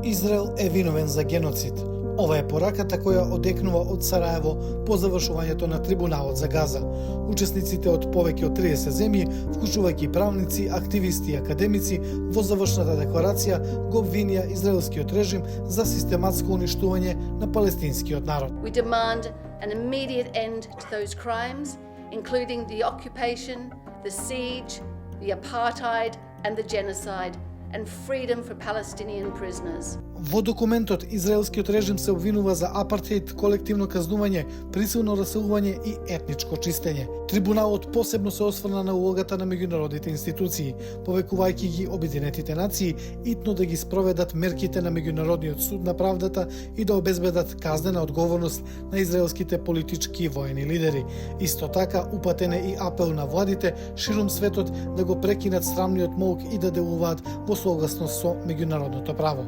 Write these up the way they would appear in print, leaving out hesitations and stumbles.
Израел е виновен за геноцид. Ова е пораката која одекнува од Сараево по завршувањето на трибуналот за Газа. Учесниците од повеќе од 30 земји, вклучувајќи правници, активисти и академици, во завршната декларација го обвинија израелскиот режим за систематско уништување на палестинскиот народ. We demand an immediate end to those crimes, including the occupation, the siege, the apartheid and the genocide, and freedom for Palestinian prisoners. Во документот израелскиот режим се обвинува за апартеид, колективно казнување, присилно раселување и етничко чистење. Трибуналот посебно се осврна на улогата на меѓународните институции, повекувајќи ги Обединетите нации итно да ги спроведат мерките на Меѓународниот суд на правдата и да обезбедат казнена одговорност на израелските политички и воени лидери. Исто така упатен е и апел на владите ширум светот да го прекинат срамниот молк и да делуваат во согласност со меѓународното право.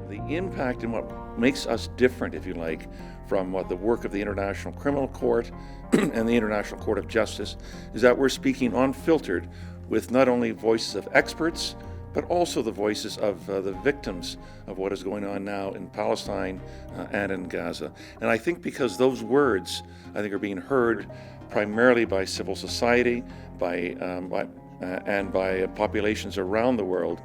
The impact and what makes us different, if you like, from what the work of the International Criminal Court and the International Court of Justice is that we're speaking unfiltered with not only voices of experts, but also the voices of the victims of what is going on now in Palestine and in Gaza. And I think because those words, I think, are being heard primarily by civil society, and by populations around the world,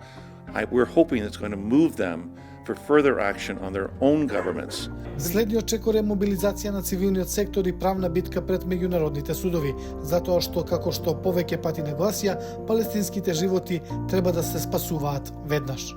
we're hoping it's going to move them for further action on their own governments. Следниот чекор е мобилизација на цивилниот сектор и правна битка пред меѓународните судови, затоа што, како што повеќе пати нагласија, палестинските животи треба да се спасуваат веднаш.